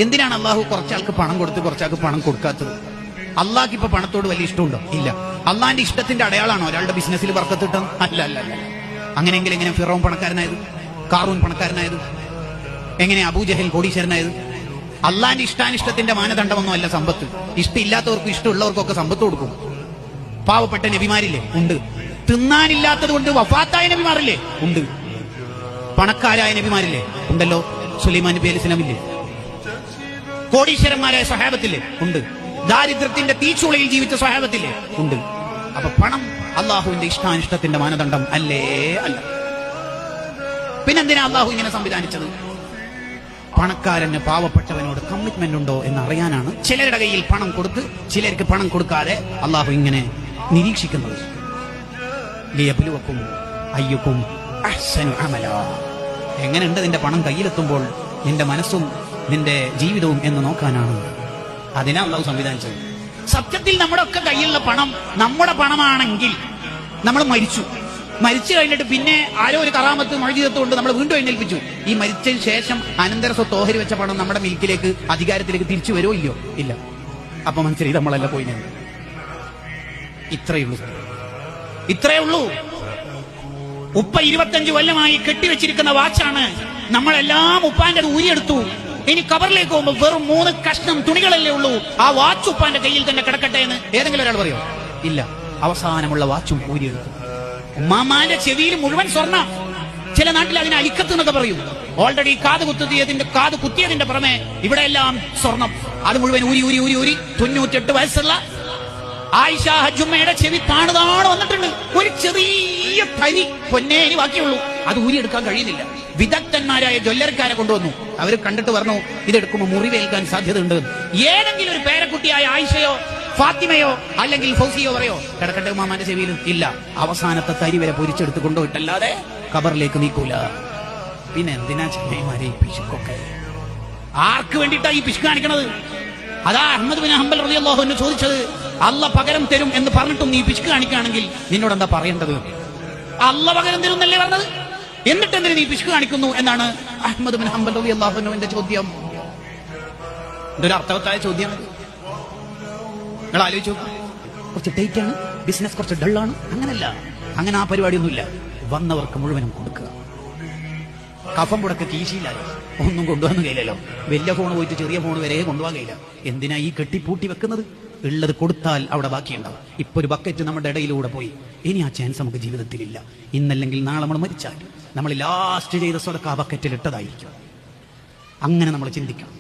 എന്തിനാണ് അള്ളാഹു കുറച്ചാൾക്ക് പണം കൊടുത്ത് കുറച്ചാൾക്ക് പണം കൊടുക്കാത്തത്? അള്ളാഹ്ക്ക് ഇപ്പൊ പണത്തോട് വലിയ ഇഷ്ടമുണ്ടോ? ഇല്ല. അള്ളാഹിന്റെ ഇഷ്ടത്തിന്റെ അടയാളാണോ ഒരാളുടെ ബിസിനസ്സിൽ ബർക്കത്തിട്ടത്? അല്ല അല്ല അല്ല. അങ്ങനെയെങ്കിൽ എങ്ങനെ ഫിറോൻ പണക്കാരനായത്, കാറൂൻ പണക്കാരനായത്, എങ്ങനെ അബൂജഹൽ കോടീശ്വരനായത്? അള്ളാഹിന്റെ ഇഷ്ടാനിഷ്ടത്തിന്റെ മാനദണ്ഡമൊന്നും അല്ല സമ്പത്ത്. ഇഷ്ടമില്ലാത്തവർക്കും ഇഷ്ടമുള്ളവർക്കൊക്കെ സമ്പത്ത് കൊടുക്കും. പാവപ്പെട്ട നബിമാരില്ലേ? ഉണ്ട്. തിന്നാനില്ലാത്തത് കൊണ്ട് വഫാത്തായ നബിമാരില്ലേ? ഉണ്ട്. പണക്കാരായ നബിമാരില്ലേ? ഉണ്ടല്ലോ. സുലൈമാൻ നബി അലൈഹി സ്വലാമില്ലേ? കോടീശ്വരന്മാരായ സ്വഹാബത്തില്ലേ? ഉണ്ട്. ദാരിദ്ര്യത്തിന്റെ തീച്ചുളയിൽ ജീവിച്ച സ്വഹാബത്തില്ലേ? ഉണ്ട്. അപ്പൊ പണം അള്ളാഹുവിന്റെ ഇഷ്ടാനിഷ്ടത്തിന്റെ മാനദണ്ഡം അല്ലേ? അല്ല. പിന്നെന്തിനാ അള്ളാഹു ഇങ്ങനെ സംവിധാനിച്ചത്? പണക്കാരന് പാവപ്പെട്ടവനോട് കമ്മിറ്റ്മെന്റ് ഉണ്ടോ എന്ന് അറിയാനാണ് ചിലരുടെ കയ്യിൽ പണം കൊടുത്ത് ചിലർക്ക് പണം കൊടുക്കാതെ അള്ളാഹു ഇങ്ങനെ നിരീക്ഷിക്കുന്നത്. ലിയബ്ലുവക്കും അയ്യുക്കും അഹ്സനു അമലാ. എങ്ങനെയുണ്ട് നിന്റെ പണം കയ്യിലെത്തുമ്പോൾ നിന്റെ മനസ്സും നിന്റെ ജീവിതവും എന്ന് നോക്കാനാണ്. അതിനാ അള്ളാഹു സംവിധാനിച്ചത്. സത്യത്തിൽ നമ്മുടെ ഒക്കെ കയ്യിലുള്ള പണം നമ്മുടെ പണമാണെങ്കിൽ നമ്മൾ മരിച്ചു കഴിഞ്ഞിട്ട് പിന്നെ ആരോ ഒരു കറാമത്ത് മൊഴിജിതത്ത് കൊണ്ട് നമ്മൾ വീണ്ടും എഴുന്നേൽപ്പിച്ചു. ഈ മരിച്ചതിന് ശേഷം അനന്തര സ്വത്ത് ഓഹരി വെച്ച പണം നമ്മുടെ മിൽക്കിലേക്ക് അധികാരത്തിലേക്ക് തിരിച്ചു വരുമോ ഇല്ലയോ? ഇല്ല. അപ്പൊ മനസ്സിലായി നമ്മളല്ല പോയി. ഇത്രയേ ഉള്ളൂ. ഉപ്പ 25 കൊല്ലമായി കെട്ടിവെച്ചിരിക്കുന്ന വാച്ചാണ്. നമ്മളെല്ലാം ഉപ്പാന്റെ ഊരിയെടുത്തു. ഇനി കബറിലേക്ക് പോകുമ്പോൾ വെറും 3 കഷ്ണം തുണികളല്ലേ ഉള്ളൂ. ആ വാച്ച് ഉപ്പാന്റെ കയ്യിൽ തന്നെ കിടക്കട്ടെ എന്ന് ഏതെങ്കിലും ഒരാൾ പറയോ? ഇല്ല. അവസാനമുള്ള വാച്ചും ഊരിയെടുത്തു. ഉമ്മാമാന്റെ ചെവിയിൽ മുഴുവൻ സ്വർണ്ണം. ചില നാട്ടിൽ അതിന് അലിക്കത്ത് എന്നൊക്കെ പറയും. ഓൾറെഡി കാത് കുത്തിയതിന്റെ പുറമെ ഇവിടെ എല്ലാം സ്വർണം. അത് മുഴുവൻ ഊരി 98 വയസ്സുള്ള ആയിഷ ഹജ്ജുമ്മയുടെ ചെവി താണ് വന്നിട്ടുണ്ട്. ഒരു ചെറിയ തരി പൊന്നേ ഇനി ബാക്കിയുള്ളൂ. അത് ഊരിയെടുക്കാൻ കഴിയുന്നില്ല. വിദഗ്ധന്മാരായ ജ്വല്ലറിക്കാരെ കൊണ്ടുവന്നു. അവർ കണ്ടിട്ട് പറഞ്ഞു ഇതെടുക്കുമ്പോൾ മുറിവേൽക്കാൻ സാധ്യതയുണ്ട്. ഏതെങ്കിലും ഒരു പേരക്കുട്ടിയായ ആയിഷയോ ഫാത്തിമയോ അല്ലെങ്കിൽ ഫൗസിയോ പറയോ കിടക്കട്ടെ ഉമ്മാമാന്റെ ചെവിയിൽ? ഇല്ല. അവസാനത്തെ തരി വരെ പൊരിച്ചെടുത്ത് കൊണ്ടുപോയിട്ടല്ലാതെ ഖബറിലേക്ക് നീക്കൂല. പിന്നെ എന്തിനാ ചെന്നൈമാരെ ഈ പിശുക്കൊക്കെ? ആർക്ക് വേണ്ടിയിട്ടാ ഈ പിശുക്ക് കാണിക്കണത്? അതാ അഹ്മദ് ബിൻ ഹംബൽ റളിയല്ലാഹു അൻഹു ചോദിച്ചത്, അള്ള പകരം തരും എന്ന് പറഞ്ഞിട്ടും നീ പിശുക്ക് കാണിക്കുകയാണെങ്കിൽ നിന്നോട് എന്താ പറയേണ്ടത്? അള്ള പകരം തരും എന്നല്ലേ പറഞ്ഞത്, എന്നിട്ട് എന്തിനു നീ പിശുക്ക് കാണിക്കുന്നു എന്നാണ് അഹ്മദ് ബിൻ ഹംബൽ റളിയല്ലാഹു അൻഹുവിന്റെ ചോദ്യം. ഇതൊരു അർത്ഥവത്തായ ചോദ്യം. നിങ്ങൾ ആലോചിച്ചു. കുറച്ച് ടൈറ്റ് ആണ് ബിസിനസ്, കുറച്ച് ഡള്ളാണ്. അങ്ങനല്ല. അങ്ങനെ ആ പരിപാടിയൊന്നുമില്ല. വന്നവർക്ക് മുഴുവനും കൊടുക്കുക. കഫം പുടക്ക് കീശയില്ലാതെ ഒന്നും കൊണ്ടുപോകാൻ കഴിയില്ലല്ലോ. വലിയ ഫോൺ പോയിട്ട് ചെറിയ ഫോൺ വരെ കൊണ്ടുപോകാൻ കഴിയില്ല. എന്തിനാ ഈ കെട്ടിപ്പൂട്ടി വെക്കുന്നത്? ഉള്ളത് കൊടുത്താൽ അവിടെ ബാക്കിയുണ്ടാവും. ഇപ്പൊ ഒരു ബക്കറ്റ് നമ്മുടെ ഇടയിലൂടെ പോയി. ഇനി ആ ചാൻസ് നമുക്ക് ജീവിതത്തിലില്ല. ഇന്നല്ലെങ്കിൽ നാളെ നമ്മൾ മരിച്ചാൽ നമ്മൾ ലാസ്റ്റ് ചെയ്ത സ്വതക്ക ആ ബക്കറ്റിൽ ഇട്ടതായിരിക്കും. അങ്ങനെ നമ്മൾ ചിന്തിക്കണം.